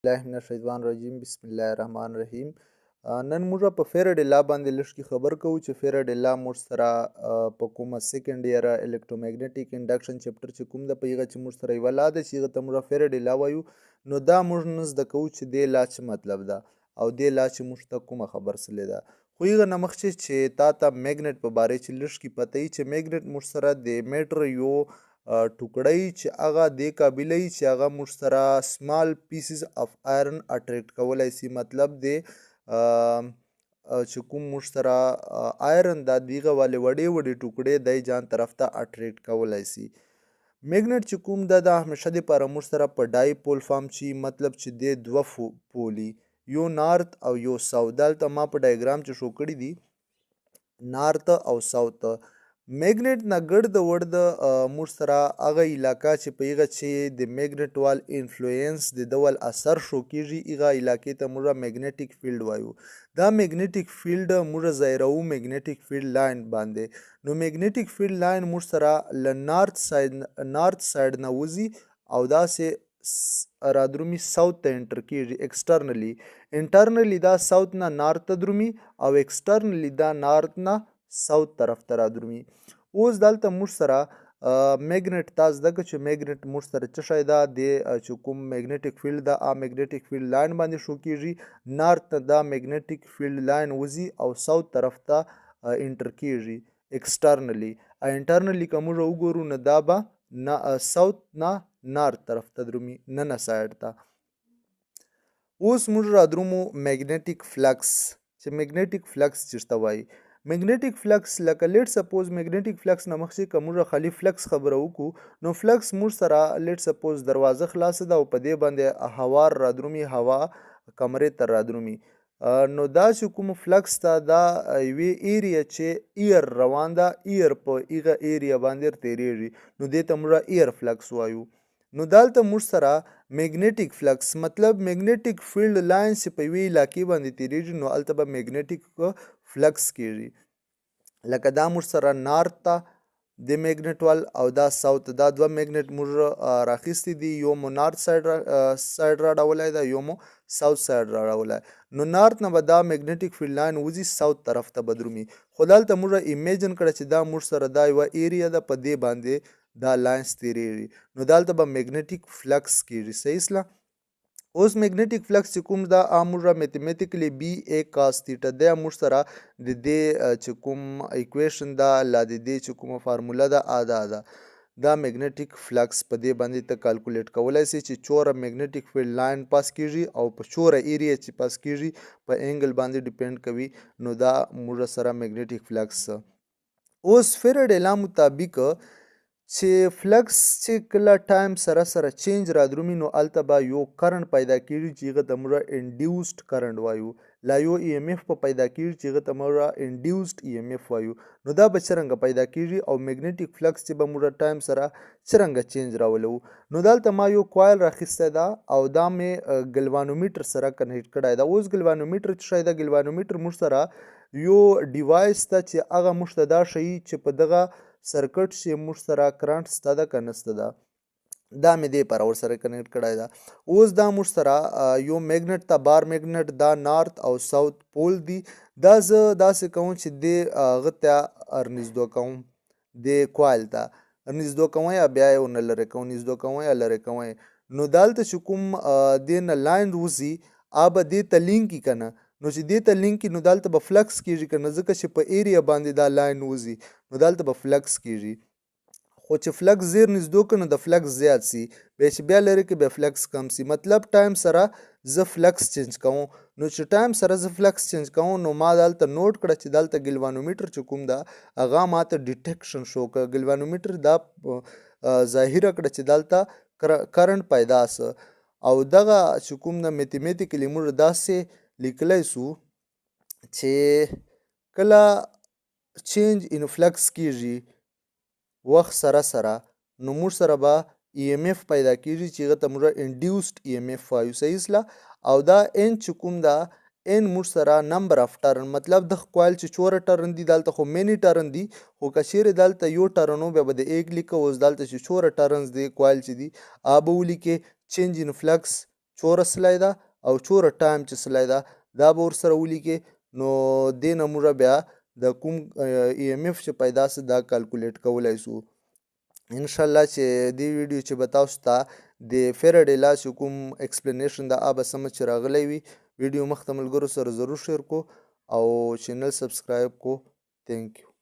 الله من الشیطان الرجیم بسم الله الرحمن الرحیم. نن موږ په فیرډې لا باندې لږ خبر کوو چې فیرډې لا موږ سره په کومه سیکنډ ایئر الیکټرومagnetic انډکشن چپټر چې کوم د په هغه چې موږ سره یوه لا ده چې هغه ته موږ فیرډې لا وایو. نو دا موږ نه زده کوو چې دې لا څه مطلب ده او دې لا چې موږ ته کومه خبر سلی ده. خو هغه نه مخکې چې تا ته میګنیټ په باره چې لږ پته وي چې میګنیټ موږ سره د میټر یو ټوکړی چې هغه دې قابله وي چې هغه موږ سره سمال پیسز اف آیرن اټریکټ کولی شي. مطلب دی چې کوم موږ سره آیرن دا د هغه والې وړې وړې ټوکړې دی ځان طرف ته اټریکټ کولی شي. میګنیټ چې کوم ده دا همیشه دپاره موږ سره په ډای پول فارم چې مطلب چې دی دوه پولي یو نارت او یو ساوت. دلته ما په ډایګرام چې شو کړي دي نارت او ساوت. میګنیټ نه ګرد د ورد موږ سره هغه علاقه چې په هغه چې د میګنیټ وال انفلوئنس د ډول اثر شو کیږي هغه علاقې ته موږ میګنیټیک فیلډ وایو. دا میګنیټیک فیلډ موږ ظاهروو میګنیټیک فیلډ لاین باندې. نو میګنیټیک فیلډ لاین موږ سره له نارت ساید نه وځي او داسې رادرومي ساوت ته انټر کیږي ایکسټرنلی. انټرنلی دا ساوت نه نارت ته درومي او ایکسټرنلی دا نارت نه ساوت طرف ته رادرومي. اوس دلته موږ سره میګنیټ تا زده کړه چې میګنیټ موږ سره څه شی ده د چې کوم میګنیټیک فیلډ ده میګنیټیک فیلډ لاین باندې شو کیږي. نارت ته دا میګنیټیک فیلډ لاین وځي او ساوت طرف ته انټر کیږي ایکسټرنلی. انټرنلی که موږ وګورو نو دا به ساوت نه نارت طرف ته درومي ننه ساید ته. اوس موږ رادرومو میګنیټیک فلکس چې میګنیټیک فلکس چېرته وایي. میګنیټیک فلکس لکه لیټ سپوز میګنیټیک فلکس نه مخکې که موږ خالي فلکس خبره وکړو نو فلکس موږ سره لیټ سپوز دروازه خلاصه ده او په دې باندې هوار رادرومي هوا کمرې ته رادرومي. نو دا چې کوم فلکس ته دا یوې ایریا چې ایر روان ده ایر په هغه ایریا باندې تیریږي نو دې ته موږ ایر فلکس وایو. نو دلته موږ سره میګنیټیک فلکس مطلب میګنیټیک فیلډ لاین چې په یوې علاقې باندې تیریږي نو هلته به میګنیټیک فلکس کیږي. لکه دا موږ سره نارت ته د میګنیټ وال او دا ساوت دا دوه میګنیټ موږ راخیستي دي یو مو نارت ساید راډولی ده یو مو ساوت ساید راډولی. نو نارت نه به دا میګنیټیک فیلډ لاین وځي ساوت طرف ته به درومي. خو دلته موږ ایمیجن کړه چې دا موږ سره دا یوه ایریا ده په دې باندې دا لاینس تیریږي نو دلته به میګنیټیک فلکس کیږي. صحیح سله. اوس میګنیټیک فلکس چې کوم دا موږ میتھمیټیکلی بی ای کاس تیټا دا موږ سره د دې چې کوم ایکویشن ده لا د دې چې کومه فارموله ده ده دا میګنیټیک فلکس په دې باندې ته کالکولیټ کولی سي چې چوره میګنیټیک فیلډ لاین پاس کیږي او په چوره ایریا چې پاس کیږي په انګل باندې ډیپینډ کوي نو دا موږ سره میګنیټیک فلکس. اوس فیرډې لا مطابق چې فلکس چې کله ټایم سره چینج رادرومي نو هلته به یو کرنټ پیدا کیږي چې هغه ته موږ انډیوسډ کرنټ وایو. لا یو ای ایم اف په پیدا کیږي چې هغه ته موږ انډیوسډ ای ایم اف وایو. نو دا به څرنګه پیدا کیږي او میګنیټیک فلکس چې به موږ ټایم سره څرنګه چینج راولو. نو دلته ما یو کوایل راخیستی ده او دا مې ګلوانومیټر سره کنیکټ کړی ده. اوس ګلوانومیټر څه شی ده؟ ګلوانومیټر موږ سره یو ډیوایس ده چې هغه موږ ته دا ښیي چې په دغه سرکټ چې موږ سره کرنټ شته ده که نشته ده. دا مې دې لپاره ورسره کنیکټ کړی ده. اوس دا موږ سره یو میګنیټ ته بار میګنیټ دا نارت او ساوت پول دي. دا زه داسې کوم چې دې هغه ته ورنږدې کوم د کوایل ته ورنږدې کوم یا بیا یې ورنه لرې کوم نږدې کوم یا لرې کوم. نو دلته چې کوم دې نه لاین وځي هغه به دې ته لینک کړي که نه نو چې دې ته لینک نو دلته به فلکس کیږي که نه ځکه چې په ایریا باندې دا لاین وځي نو دلته به فلکس کیږي. خو چې فلکس زیر نږدې کړو نو د فلکس زیات سي بیا چې بیا لرې کړي بیا فلکس کم سي. مطلب ټایم سره زه فلکس چینج کوم. نو چې ټایم سره زه فلکس چینج کوم نو ما دلته نوٹ کړه چې دلته ګلوانومیټر چې کوم ده هغه ماته ډیټیکشن شو که ګلوانومیټر دا ظاهره کړه چې دلته کرنټ پیدا سه او دغه چې کوم د میتھمیټیکلی موږ داسې لیکلی سو چې کله چینج ان فلکس کیږي وخت سره نو موږ سره به ای ایم اف پیدا کیږي چې هغه ته موږ انډیوسډ ای ایم اف وایو. صحیح سله. او دا ان چې کوم ده ان موږ سره نمبر اف ټرن مطلب د کوایل چې چوره ټرن دي دلته خو مینی ټرن دي خو که چیرې دلته یو ټرن و بیا به د ایک لیکه. اوس دلته چې چوره ټرنز دی کوایل چې دي هغه به ولیکې چینج ان فلکس چوره سلی ده او چوره ټایم چې سلی ده دا به ورسره ولیکې. نو دې نه موږ بیا د کوم ای ایم اف چې پیدا سي دا کالکولیټ کولی سو. انشاءالله چې دې ویډیو چې به تاسو ته د فیراډی لا چې کوم ایکسپلینیشن د به سمه چې راغلی وي ویډیو مخته ملګرو سره ضرور شیر کو او چینل سبسکرایب کو. تھینک یو.